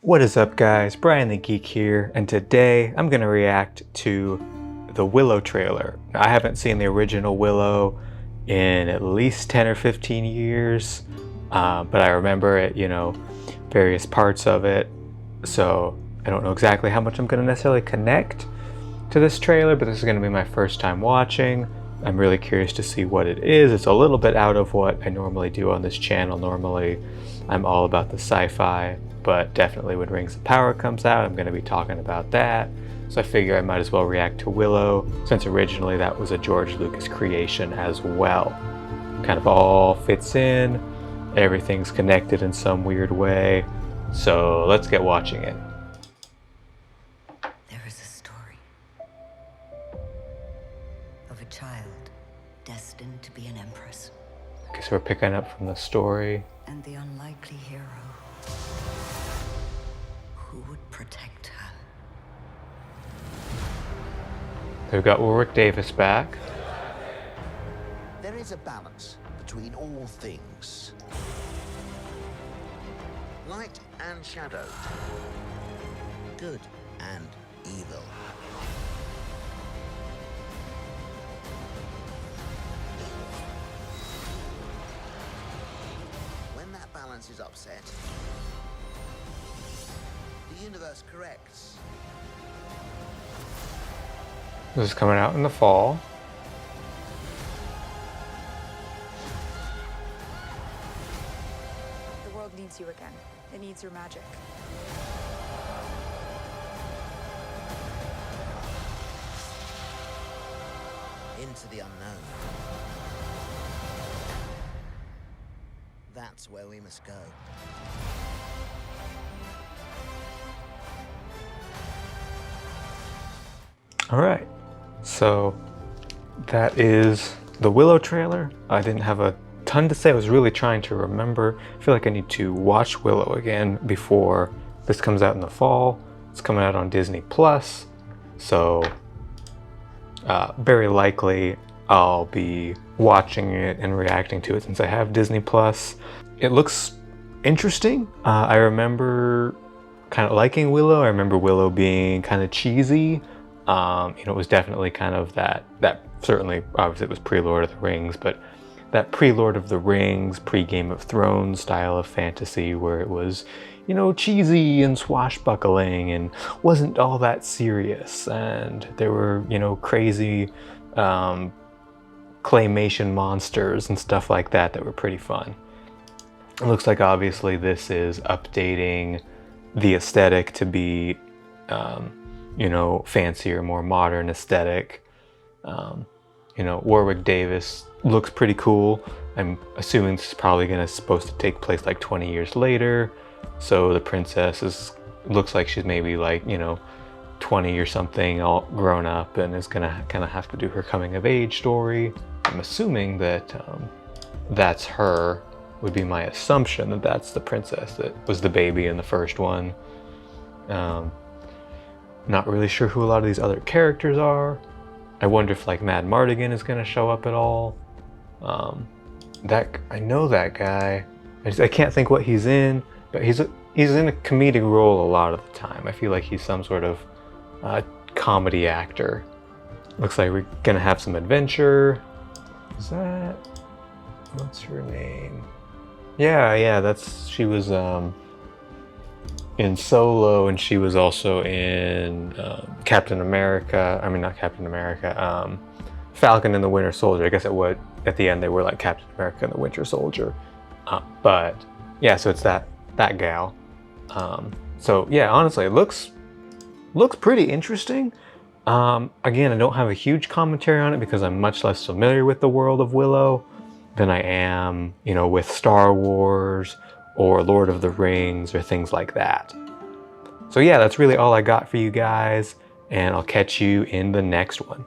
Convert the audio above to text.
What is up guys, Brian the Geek here, and today I'm going to react to the Willow trailer. Now, I haven't seen the original Willow in at least 10 or 15 years, but I remember it, various parts of it, so I don't know exactly how much I'm going to necessarily connect to this trailer, but this is going to be my first time watching. I'm really curious to see what it is. It's a little bit out of what I normally do on this channel. Normally I'm all about the sci-fi, but definitely when Rings of Power comes out, I'm going to be talking about that. So I figure I might as well react to Willow, since originally that was a George Lucas creation as well. Kind of all fits in, everything's connected in some weird way. So let's get watching it. There is a story of a child destined to be an empress. I guess we're picking up from the story. And the unlikely hero who would protect her. We've got Warwick Davis back. There is a balance between all things. Light and shadow. Good and evil. When that balance is upset, the universe corrects. This is coming out in the fall. The world needs you again. It needs your magic. Into the unknown. That's where we must go. All right, so that is the Willow trailer. I didn't have a ton to say. I was really trying to remember. I feel like I need to watch Willow again before this comes out in the fall. It's coming out on Disney Plus, so very likely I'll be watching it and reacting to it since I have Disney Plus. It looks interesting. I remember kind of liking Willow. I remember Willow being kind of cheesy. It was definitely kind of that certainly, obviously it was pre-Lord of the Rings, but that pre-Lord of the Rings, pre-Game of Thrones style of fantasy where it was, cheesy and swashbuckling and wasn't all that serious. And there were, crazy claymation monsters and stuff like that that were pretty fun. It looks like obviously this is updating the aesthetic to be fancier, more modern aesthetic. Warwick Davis looks pretty cool. I'm assuming this is probably supposed to take place like 20 years later. So the princess looks like she's maybe like, 20 or something, all grown up, and is gonna kind of have to do her coming of age story. I'm assuming that that's her, would be my assumption, that that's the princess that was the baby in the first one. Not really sure who a lot of these other characters are. I wonder if like Mad Mardigan is going to show up at all. I know that guy. I can't think what he's in, but he's in a comedic role a lot of the time. I feel like he's some sort of comedy actor. Looks like we're gonna have some adventure. Is that, what's her name? Yeah, she was in Solo, and she was also in Captain America. I mean, not Captain America. Falcon and the Winter Soldier. I guess at the end they were like Captain America and the Winter Soldier. But yeah, so it's that gal. So yeah, honestly, it looks pretty interesting. Again, I don't have a huge commentary on it because I'm much less familiar with the world of Willow than I am, with Star Wars or Lord of the Rings or things like that. So yeah, that's really all I got for you guys, and I'll catch you in the next one.